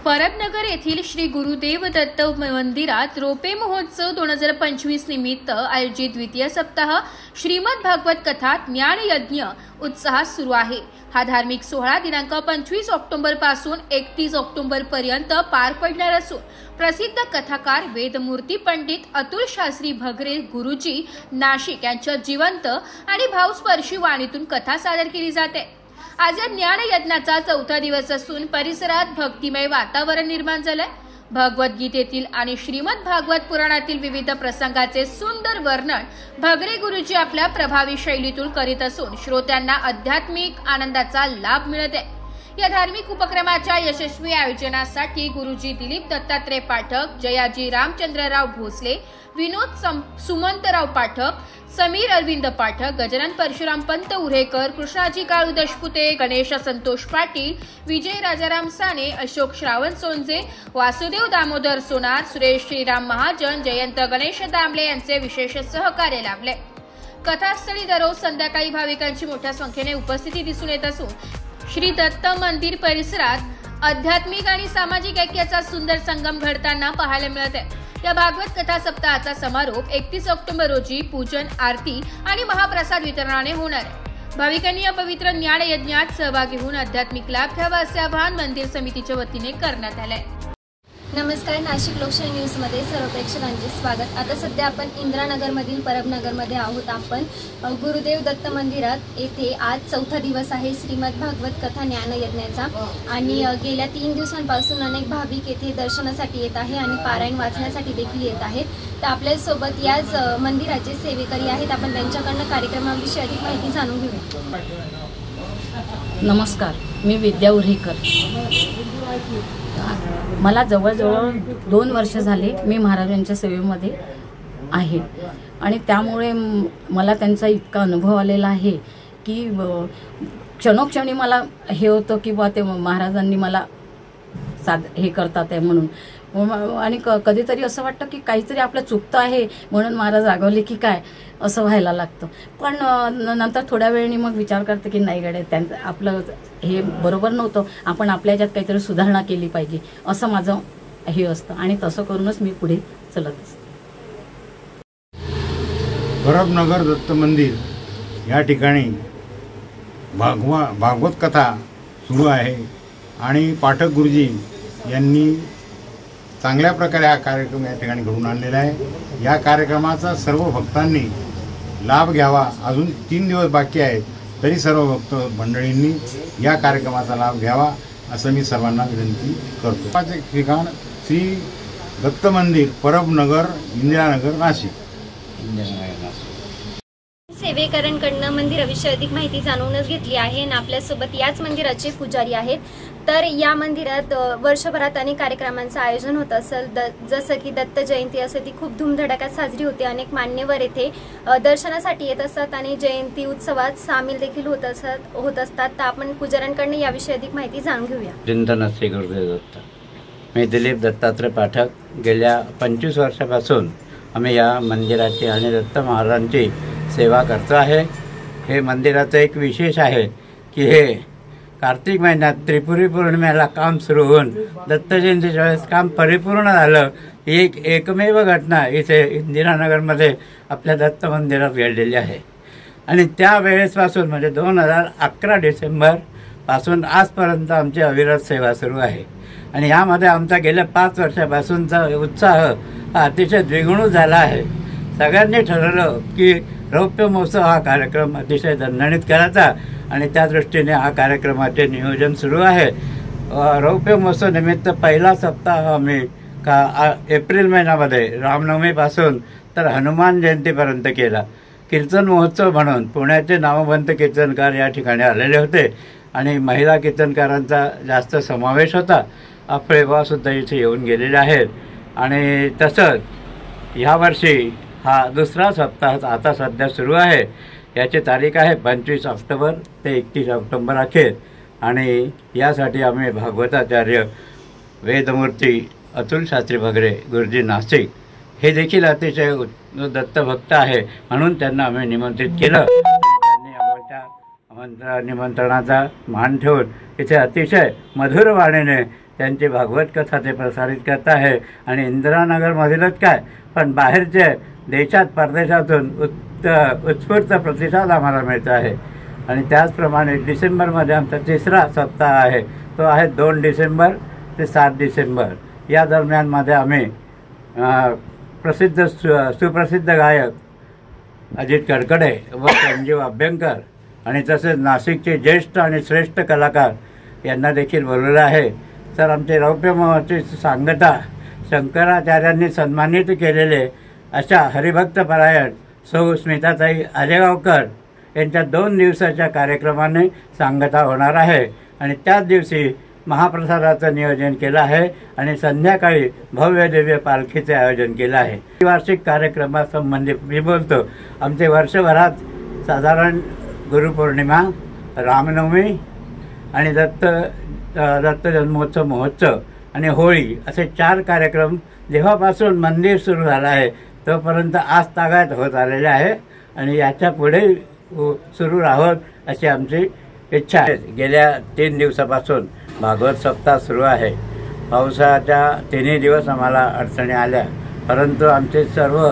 परबनगर येथील श्री गुरुदेव दत्त मंदिरात रोपे महोत्सव 2025 निमित्त आयोजित द्वितीय सप्ताह श्रीमद भागवत कथा ज्ञान यज्ञ उत्साहात सुरू आहे। हा धार्मिक सोहळा दिनांक 25 ऑक्टोबर पासून 31 ऑक्टोबर पर्यंत पार पडणार असून प्रसिद्ध कथाकार वेदमूर्ती पंडित अतुल शास्त्री भगरे गुरुजी नाशिक यांच्या जिवंत आणि भावस्पर्शी वाणीतून कथा सादर केली जाते। आज या ज्ञान यज्ञाचा चौथा दिवस असून परिसरात भक्तिमय वातावरण निर्माण झालंय। भगवद्गीतेतील आणि श्रीमद भागवत पुराणातील विविध प्रसंगाचे सुंदर वर्णन भगरे गुरुजी आपल्या प्रभावी शैलीतून करीत असून श्रोत्यांना आध्यात्मिक आनंदाचा लाभ मिळत आहे। या धार्मिक उपक्रमाच्या यशस्वी आयोजनासाठी गुरुजी दिलीप दत्तात्रय पाठक, जयाजी रामचंद्रराव भोसले, विनोद सुमंतराव पाठक, समीर अरविंद पाठक, गजानन परशुराम पंत उरेकर, कृष्णाजी काळू दशपुते, गणेश संतोष पाटील, विजय राजाराम साने, अशोक श्रावण सोनजे, वासुदेव दामोदर सोनार, सुरेश श्रीराम महाजन, जयंत गणेश दामले यांचे विशेष सहकार्य लाभले। कथास्थळी दररोज संध्याकाळी भाविकांची मोठ्या संख्येने उपस्थिती दिसून येत असून श्री दत्त मंदिर परिसरात आध्यात्मिक आणि सामाजिक ऐक्याचा सुंदर संगम घडताना पाहायला मिळत आहे। या भागवत कथा सप्ताहाचा समारोप 31 ऑक्टोबर रोजी पूजन, आरती आणि महाप्रसाद वितरणाने होणार आहे। भाविकांनी या पवित्र ज्ञान यज्ञात सहभागी होऊन आध्यात्मिक लाभ घ्यावा असे आवाहन मंदिर समितीच्या वतीने करण्यात आले आहे। नमस्कार, नाशिक लोकशाही न्यूज मध्ये सर्व प्रेक्षकांचे स्वागत। आता सध्या आपण इंदिरानगर मधील परबनगर मध्ये आहोत। आपण गुरुदेव दत्त मंदिरात येथे आज चौथा दिवस आहे श्रीमद भागवत कथा ज्ञान यज्ञाचा आणि गेल्या 3 दिवसांपासून अनेक भाविक येथे दर्शनासाठी येत आहे आणि पारायण वाचण्यासाठी देखील येत आहेत। तर आपल्या सोबत याच मंदिराचे सेवेकरी आहेत, आपण त्यांच्याकडून कार्यक्रमाविषयी अधिक माहिती जाणून घेऊया। नमस्कार, मी विद्या उरेकर। मला जवळजवळ 2 वर्ष झाले मी महाराजांच्या सेवेमध्ये आहे आणि त्यामुळे मला त्यांचा इतका अनुभव आलेला आहे की क्षणोक्षणी मला हे होतं की बा ते महाराजांनी मला हे करतात आहे म्हणून, आणि कधीतरी असं वाटतं की काहीतरी आपलं चुकतं आहे म्हणून महाराज रागवले की काय असं व्हायला लागतं। पण नंतर थोड्या वेळाने मग विचार करते की नाही गड्या, त्यांचं आपलं हे बरोबर नव्हतं, आपण आपल्या ह्याच्यात काहीतरी सुधारणा केली पाहिजे असं माझं हे असतं आणि तसं करूनच मी पुढे चलत असते। परबनगर दत्त मंदिर या ठिकाणी भागवत कथा सुरू आहे आणि पाठक गुरुजी यांनी चांगल्या प्रकारे हा कार्यक्रम या ठिकाणी घडवून आणलेला आहे। या कार्यक्रमाचा सर्व भक्तांनी लाभ घ्यावा। अजून 3 दिवस बाकी आहेत, तरी सर्व भक्त मंडळींनी या कार्यक्रमाचा लाभ घ्यावा असं मी सर्वांना विनंती करतो। ठिकाण श्री दत्त मंदिर, परबनगर, इंदिरानगर, नाशिक। सेवेकरांकडून मंदिराविषयी अधिक माहिती जाणूनच घेतली आहे आणि आपल्यासोबत याच मंदिराचे पुजारी आहेत। तर या मंदिरात वर्षभरात अनेक कार्यक्रमांचं आयोजन होत असेल, जसं की दत्त जयंती असेल ती खूप धूमधडाक्यात साजरी होते। अनेक मान्यवर येथे दर्शनासाठी येत असतात आणि जयंती उत्सवात सामील देखील होत असतात। तर आपण पुजाऱ्यांकडून याविषयी अधिक माहिती जाणून घेऊया। चिंतन श्री गुरुदेव दत्त। मी दिलीप दत्तात्रय पाठक। गेल्या 25 वर्षापासून आम्ही या मंदिराची आणि दत्त महाराजांची सेवा करतो आहे। हे मंदिराचं एक विशेष आहे की हे कार्तिक महिन्यात त्रिपुरी पौर्णिमेला काम सुरू होऊन दत्त जयंतीच्या वेळेस काम परिपूर्ण झालं। ही एक एकमेव घटना इथे इंदिरानगरमध्ये आपल्या दत्त मंदिरात घडलेली आहे आणि त्या वेळेसपासून म्हणजे 2011 डिसेंबरपासून आजपर्यंत आमची अविरत सेवा सुरू आहे आणि यामध्ये आमचा गेल्या 5 वर्षापासूनचा उत्साह हा अतिशय द्विगुणित झाला आहे। सगळ्यांनी ठरवलं की रौप्य महोत्सव हा कार्यक्रम अतिशय दणदणीत करायचा आणि त्या दृष्टीने हा कार्यक्रमाचे नियोजन सुरू आहे। रौप्य महोत्सव निमित्त पहिला सप्ताह आम्ही एप्रिल महिन्यामध्ये रामनवमीपासून तर हनुमान जयंतीपर्यंत केला। कीर्तन महोत्सव म्हणून पुण्याचे नामवंत कीर्तनकार या ठिकाणी आलेले होते आणि महिला कीर्तनकारांचा जास्त समावेश होता। आपळेबासुद्धा इथे येऊन गेलेले आहेत आणि तसंच यावर्षी हा दुसरा सप्ताह आता सध्या सुरू आहे। याची तारीख आहे 25 ऑक्टोबर ते 31 ऑक्टोबर अखेर आणि यासाठी आम्ही भागवताचार्य वेदमूर्ती अतुल शास्त्री भगरे गुरुजी नाशिक हे देखील अतिशय दत्तभक्त आहे म्हणून त्यांना आम्ही निमंत्रित केलं। त्यांनी आमच्या निमंत्रणाचा मान ठेवून इथे अतिशय मधुर वाणीने त्यांची भागवत कथा ते प्रसारित करत आहे आणि इंदिरानगरमधीलच काय पण बाहेरचे देशात परदेशातून उत्स्फूर्त प्रतिसाद आम्हाला मिळत आहे। आणि त्याचप्रमाणे डिसेंबरमध्ये आमचा तिसरा सप्ताह आहे, तो आहे 2 डिसेंबर ते 7 डिसेंबर या दरम्यानमध्ये आम्ही सुप्रसिद्ध गायक अजित कडकडे व संजीव अभ्यंकर आणि तसेच नाशिकचे ज्येष्ठ आणि श्रेष्ठ कलाकार यांना देखील बोलवलं आहे। तर आमचे रौप्य महोत्सवाची सांगता शंकराचार्यांनी सन्मानित केलेले अशा हरिभक्तपरायण सौ स्मिताताई आलेगावकर यांच्या 2 दिवसाच्या कार्यक्रमाने सांगता होणार आहे आणि त्याच दिवशी महाप्रसादाचं नियोजन केलं आहे आणि संध्याकाळी भव्य दिव्य पालखीचे आयोजन केलं आहे। वार्षिक कार्यक्रमासंबंधी मी बोलतो, आमचे वर्षभरात साधारण गुरुपौर्णिमा, रामनवमी आणि दत्त जन्मोत्सव महोत्सव आणि होळी असे 4 कार्यक्रम जेव्हापासून मंदिर सुरू झालं आहे तोपर्यंत आजतागायत होत आलेले आहे आणि याच्या पुढे सुरू राहावं अशी आमची इच्छा आहे। गेल्या 3 दिवसापासून भागवत सप्ताह सुरू आहे। पावसाच्या 3 दिवस आम्हाला अडचणी आल्या, परंतु आमचे सर्व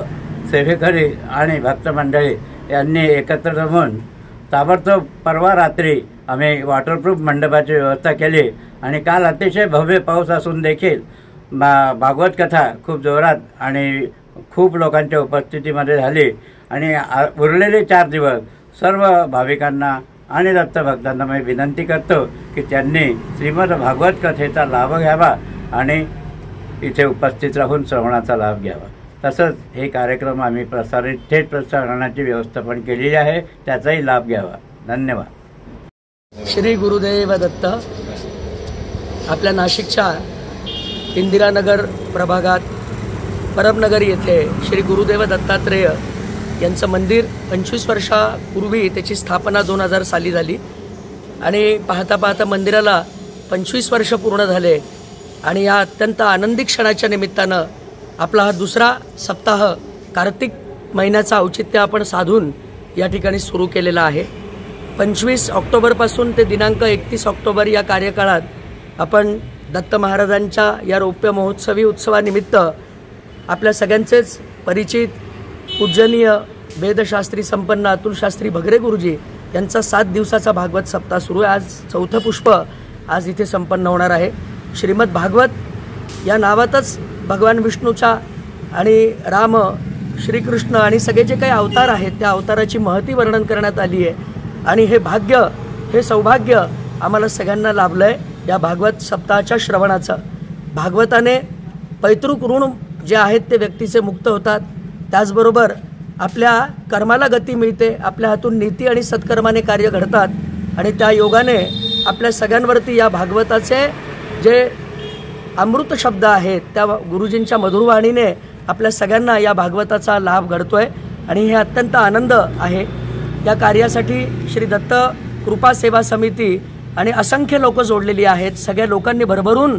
सेवेकरी आणि भक्तमंडळी यांनी एकत्र जमून ताबडतोब परवा रात्री आम्ही वॉटरप्रूफ मंडपाची व्यवस्था केली आणि काल अतिशय भव्य पाऊस असून देखील भागवत कथा खूप जोरात आणि खूप लोकांच्या उपस्थितीमध्ये झाली आणि उरलेले 4 दिवस सर्व भाविकांना आणि दत्तभक्तांना मी विनंती करतो की त्यांनी श्रीमद भागवत कथेचा लाभ घ्यावा आणि इथे उपस्थित राहून श्रवणाचा लाभ घ्यावा। तसंच हे कार्यक्रम आम्ही थेट प्रसारणाची व्यवस्था पण केलेली आहे, त्याचाही लाभ घ्यावा। धन्यवाद। श्री गुरुदेव दत्त। आपल्या नाशिकच्या इंदिरानगर प्रभागात परबनगर येथे श्री गुरुदेव दत्तात्रेय यांचं मंदिर 25 वर्षापूर्वी त्याची स्थापना 2000 साली झाली आणि पाहता पाहता मंदिराला 25 वर्ष पूर्ण झाले आणि या अत्यंत आनंदी क्षणाच्या निमित्तानं आपला हा दुसरा सप्ताह कार्तिक महिन्याचा औचित्य आपण साधून या ठिकाणी सुरू केलेला आहे। 25 ऑक्टोबरपासून ते दिनांक 31 ऑक्टोबर या कार्यकाळात आपण दत्त महाराजांच्या या रौप्य महोत्सवी उत्सवानिमित्त आपल्या सगळ्यांचेच परिचित पूजनीय वेदशास्त्री संपन्न अतुल शास्त्री भगरे गुरुजी यांचा 7 दिवसाचा भागवत सप्ताह सुरू आहे। आज 4थं पुष्प आज इथे संपन्न होणार आहे। श्रीमद भागवत या नावातच भगवान विष्णूच्या आणि राम, श्रीकृष्ण आणि सगळे जे काही अवतार आहेत त्या अवताराची महती वर्णन करण्यात आली आहे आणि हे भाग्य, हे सौभाग्य आम्हाला सगळ्यांना लाभलं आहे या भागवत सप्ताहाच्या श्रवणाचं। भागवताने पैतृक ऋण जे आहेत ते व्यक्तीचे मुक्त होतात, त्याचबरोबर आपल्या कर्माला गती मिळते, आपल्या हातून नीती आणि सत्कर्माने कार्य घडतात आणि त्या योगाने आपल्या सगळ्यांवरती या भागवताचे जे अमृत शब्द आहेत त्या गुरुजींच्या मधुरवाणीने आपल्या सगळ्यांना या भागवताचा लाभ घडतोय आणि हे अत्यंत आनंद आहे। या कार्यासाठी श्री दत्त कृपा सेवा समिती आणि असंख्य लोक जोडलेली आहेत। सगळ्या लोकांनी भरभरून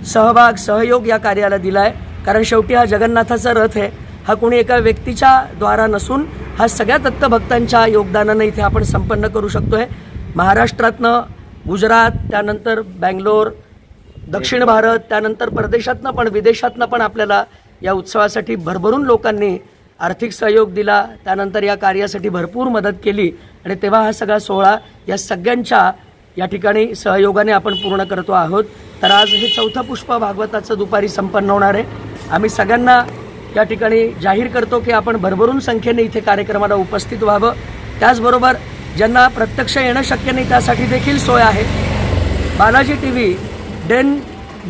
सहयोग या कार्याला दिला आहे, कारण शेवटी हा जगन्नाथाचा रथ आहे। हा कोणी एका व्यक्तीच्या द्वारा नसून हा सगळ्या दत्तभक्तांच्या योगदानाने इथे आपण संपन्न करू शकतोय। महाराष्ट्रातनं, गुजरात, त्यानंतर बँगलोर, दक्षिण भारत, त्यानंतर परदेशातनं पण विदेशातनं पण आपल्याला या उत्सवासाठी भरभरून लोकांनी आर्थिक सहयोग दिला, त्यानंतर या कार्यासाठी भरपूर मदत केली आणि तेव्हा हा सगळा सोहळा या सगळ्यांच्या या ठिकाणी सहयोगाने आपण पूर्ण करतो आहोत। तर आज हे 4थं पुष्प भागवताचं दुपारी संपन्न होणार आहे। आम्ही सगळ्यांना या ठिकाणी जाहीर करतो की आपण भरभरून संख्येने इथे कार्यक्रमाला उपस्थित व्हावं। त्याचबरोबर ज्यांना प्रत्यक्ष येणं शक्य नाही त्यासाठी देखील सोय आहे। बालाजी टीव्ही डेन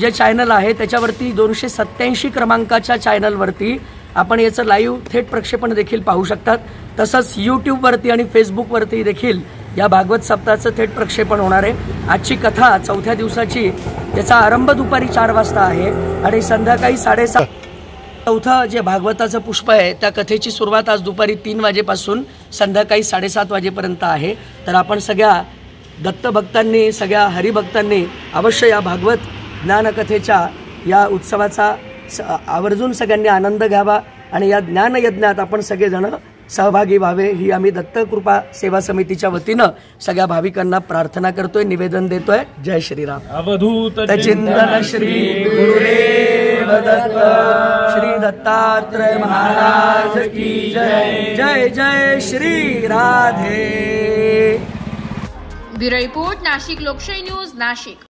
जे चॅनल आहे त्याच्यावरती 287 क्रमांकाच्या चॅनलवरती आपण याचं लाईव्ह थेट प्रक्षेपण देखील पाहू शकतात। तसंच यूट्यूबवरती आणि फेसबुकवरती देखील या भागवत सप्ताहाचं थेट प्रक्षेपण होणार आहे। आजची कथा 4थ्या दिवसाची, याचा आरंभ दुपारी 4 वाजता आहे आणि संध्याकाळी 7:30 4थं जे भागवताचं पुष्प आहे त्या कथेची सुरुवात आज दुपारी 3 वाजेपासून संध्याकाळी 7:30 वाजेपर्यंत आहे। तर आपण सगळ्या दत्तभक्तांनी, सगळ्या हरिभक्तांनी अवश्य या भागवत ज्ञानकथेच्या या उत्सवाचा आवर्जून सगळ्यांनी आनंद घ्यावा आणि या ज्ञानयज्ञात आपण सगळेजण सहभागी व्हावे ही आम्ही दत्तकृपा सेवा समितीच्या वतीनं सगळ्या भाविकांना प्रार्थना करतोय, निवेदन देतोय. जय श्रीराम. अवधूत चिंतन श्री गुरुदेव दत्त श्री दत्तात्रय महाराज की जय. जय जय श्री राधे. ब्युरो रिपोर्ट, नाशिक लोकशाही न्यूज, नाशिक.